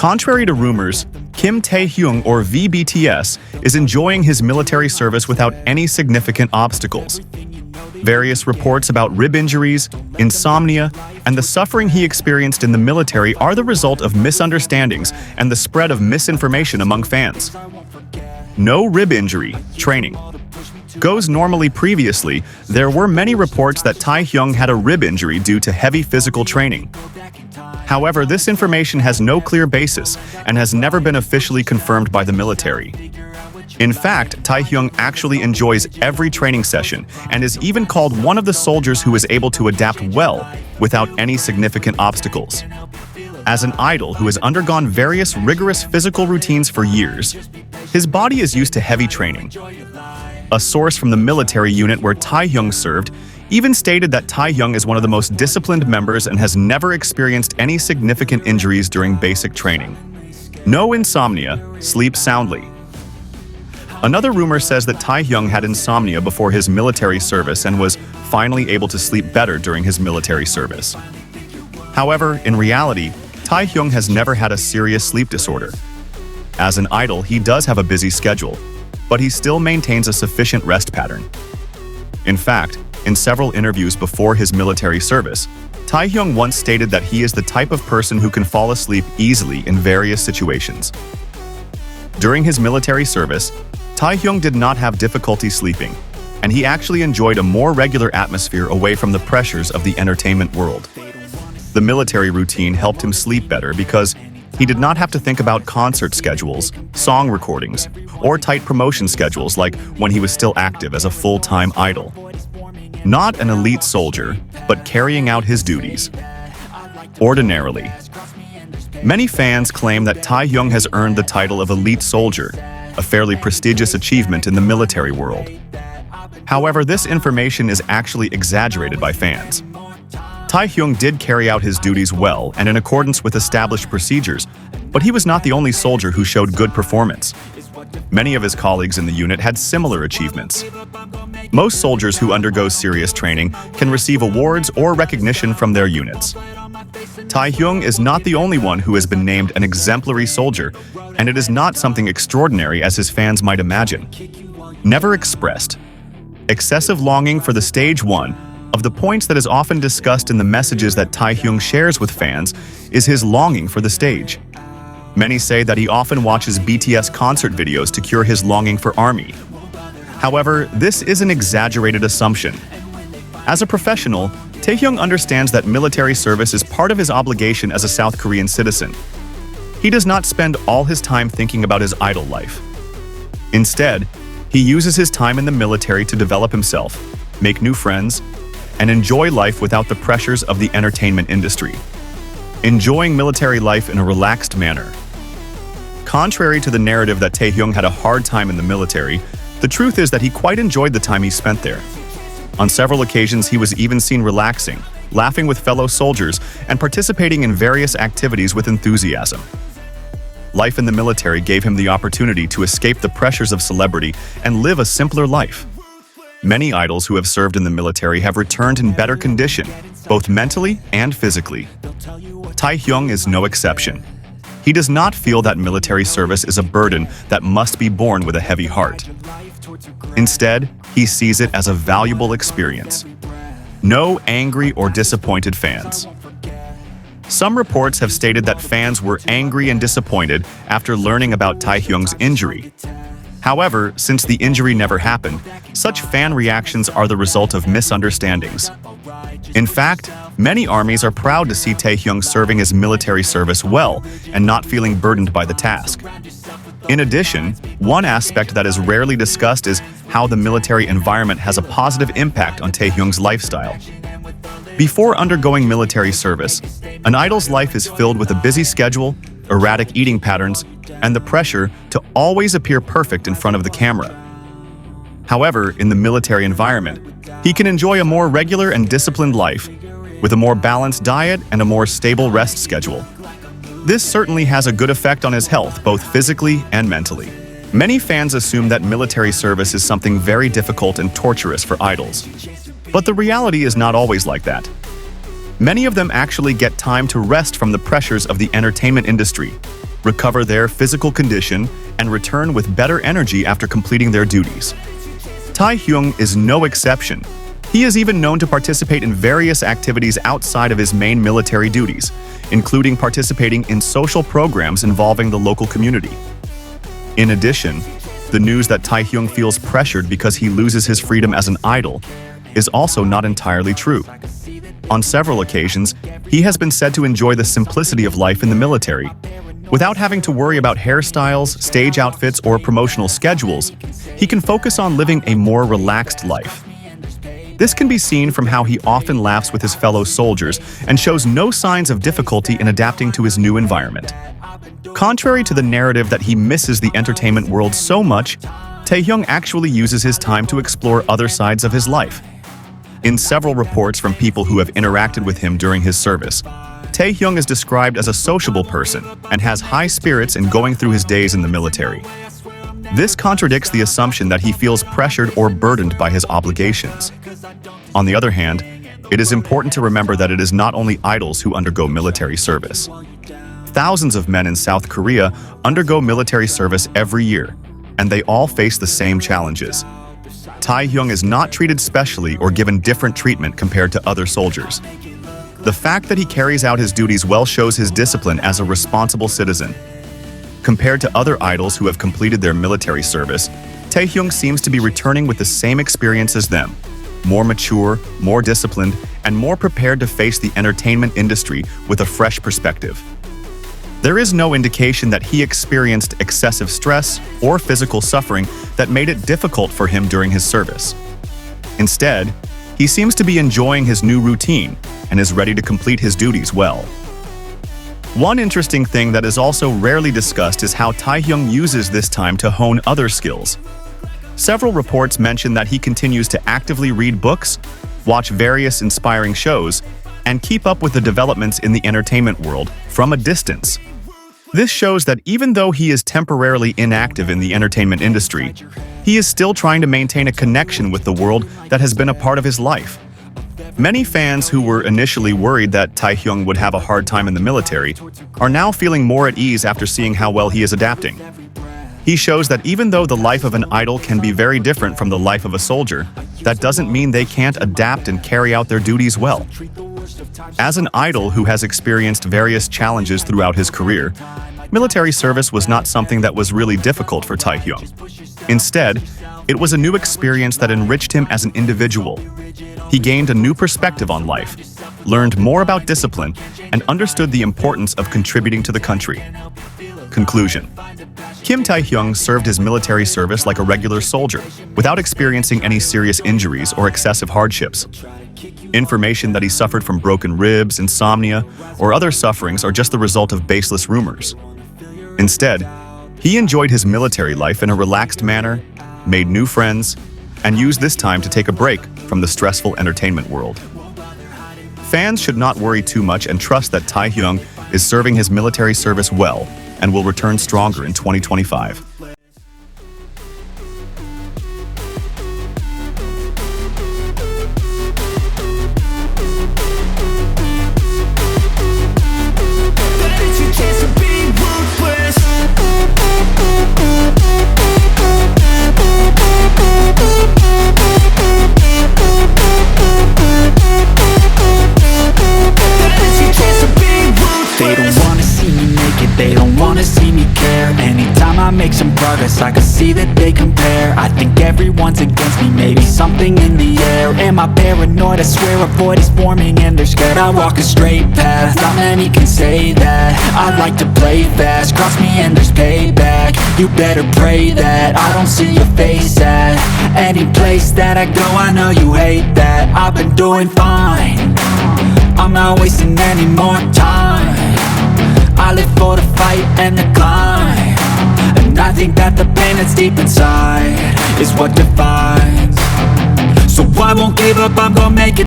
Contrary to rumors, Kim Taehyung, or VBTS, is enjoying his military service without any significant obstacles. Various reports about rib injuries, insomnia, and the suffering he experienced in the military are the result of misunderstandings and the spread of misinformation among fans. No rib injury training goes normally. Previously, there were many reports that Taehyung had a rib injury due to heavy physical training. However, this information has no clear basis and has never been officially confirmed by the military. In fact, Taehyung actually enjoys every training session and is even called one of the soldiers who is able to adapt well without any significant obstacles. As an idol who has undergone various rigorous physical routines for years, his body is used to heavy training. A source from the military unit where Taehyung served even stated that Taehyung is one of the most disciplined members and has never experienced any significant injuries during basic training. No insomnia, sleep soundly. Another rumor says that Taehyung had insomnia before his military service and was finally able to sleep better during his military service. However, in reality, Taehyung has never had a serious sleep disorder. As an idol, he does have a busy schedule, but he still maintains a sufficient rest pattern. In fact, in several interviews before his military service, Taehyung once stated that he is the type of person who can fall asleep easily in various situations. During his military service, Taehyung did not have difficulty sleeping, and he actually enjoyed a more regular atmosphere away from the pressures of the entertainment world. The military routine helped him sleep better because he did not have to think about concert schedules, song recordings, or tight promotion schedules like when he was still active as a full-time idol. Not an elite soldier, but carrying out his duties ordinarily. Many fans claim that Taehyung has earned the title of elite soldier, a fairly prestigious achievement in the military world. However, this information is actually exaggerated by fans. Taehyung did carry out his duties well and in accordance with established procedures, but he was not the only soldier who showed good performance. Many of his colleagues in the unit had similar achievements. Most soldiers who undergo serious training can receive awards or recognition from their units. Taehyung is not the only one who has been named an exemplary soldier, and it is not something extraordinary as his fans might imagine. Never expressed. Excessive longing for the stage one of the points that is often discussed in the messages that Taehyung shares with fans is his longing for the stage. Many say that he often watches BTS concert videos to cure his longing for ARMY. However, this is an exaggerated assumption. As a professional, Taehyung understands that military service is part of his obligation as a South Korean citizen. He does not spend all his time thinking about his idol life. Instead, he uses his time in the military to develop himself, make new friends, and enjoy life without the pressures of the entertainment industry. Enjoying military life in a relaxed manner. Contrary to the narrative that Taehyung had a hard time in the military, the truth is that he quite enjoyed the time he spent there. On several occasions, he was even seen relaxing, laughing with fellow soldiers, and participating in various activities with enthusiasm. Life in the military gave him the opportunity to escape the pressures of celebrity and live a simpler life. Many idols who have served in the military have returned in better condition, both mentally and physically. Taehyung is no exception. He does not feel that military service is a burden that must be borne with a heavy heart. Instead, he sees it as a valuable experience. No angry or disappointed fans. Some reports have stated that fans were angry and disappointed after learning about Taehyung's injury. However, since the injury never happened, such fan reactions are the result of misunderstandings. In fact, many armies are proud to see Taehyung serving his military service well and not feeling burdened by the task. In addition, one aspect that is rarely discussed is how the military environment has a positive impact on Taehyung's lifestyle. Before undergoing military service, an idol's life is filled with a busy schedule, erratic eating patterns, and the pressure to always appear perfect in front of the camera. However, in the military environment, he can enjoy a more regular and disciplined life, with a more balanced diet and a more stable rest schedule. This certainly has a good effect on his health, both physically and mentally. Many fans assume that military service is something very difficult and torturous for idols. But the reality is not always like that. Many of them actually get time to rest from the pressures of the entertainment industry, recover their physical condition, and return with better energy after completing their duties. Taehyung is no exception. He is even known to participate in various activities outside of his main military duties, including participating in social programs involving the local community. In addition, the news that Taehyung feels pressured because he loses his freedom as an idol is also not entirely true. On several occasions, he has been said to enjoy the simplicity of life in the military. Without having to worry about hairstyles, stage outfits, or promotional schedules, he can focus on living a more relaxed life. This can be seen from how he often laughs with his fellow soldiers and shows no signs of difficulty in adapting to his new environment. Contrary to the narrative that he misses the entertainment world so much, Taehyung actually uses his time to explore other sides of his life. In several reports from people who have interacted with him during his service, Taehyung is described as a sociable person and has high spirits in going through his days in the military. This contradicts the assumption that he feels pressured or burdened by his obligations. On the other hand, it is important to remember that it is not only idols who undergo military service. Thousands of men in South Korea undergo military service every year, and they all face the same challenges. Taehyung is not treated specially or given different treatment compared to other soldiers. The fact that he carries out his duties well shows his discipline as a responsible citizen. Compared to other idols who have completed their military service, Taehyung seems to be returning with the same experience as them, more mature, more disciplined, and more prepared to face the entertainment industry with a fresh perspective. There is no indication that he experienced excessive stress or physical suffering that made it difficult for him during his service. Instead, he seems to be enjoying his new routine and is ready to complete his duties well. One interesting thing that is also rarely discussed is how Taehyung uses this time to hone other skills. Several reports mention that he continues to actively read books, watch various inspiring shows, and keep up with the developments in the entertainment world from a distance. This shows that even though he is temporarily inactive in the entertainment industry, he is still trying to maintain a connection with the world that has been a part of his life. Many fans who were initially worried that Taehyung would have a hard time in the military are now feeling more at ease after seeing how well he is adapting. He shows that even though the life of an idol can be very different from the life of a soldier, that doesn't mean they can't adapt and carry out their duties well. As an idol who has experienced various challenges throughout his career, military service was not something that was really difficult for Taehyung. Instead, it was a new experience that enriched him as an individual. He gained a new perspective on life, learned more about discipline, and understood the importance of contributing to the country. Conclusion: Kim Taehyung served his military service like a regular soldier, without experiencing any serious injuries or excessive hardships. Information that he suffered from broken ribs, insomnia, or other sufferings are just the result of baseless rumors. Instead, he enjoyed his military life in a relaxed manner, made new friends, and used this time to take a break from the stressful entertainment world. Fans should not worry too much and trust that Taehyung is serving his military service well and will return stronger in 2025. They don't wanna see me care. Anytime I make some progress, I can see that they compare. I think everyone's against me, maybe something in the air. Am I paranoid? I swear a void is forming and they're scared. I walk a straight path, not many can say that. I like to play fast, cross me and there's payback. You better pray that I don't see your face at any place that I go. I know you hate that. I've been doing fine, I'm not wasting any more time. I live for the fight and the climb, and I think that the pain that's deep inside is what defines. So I won't give up, I'm gonna make it.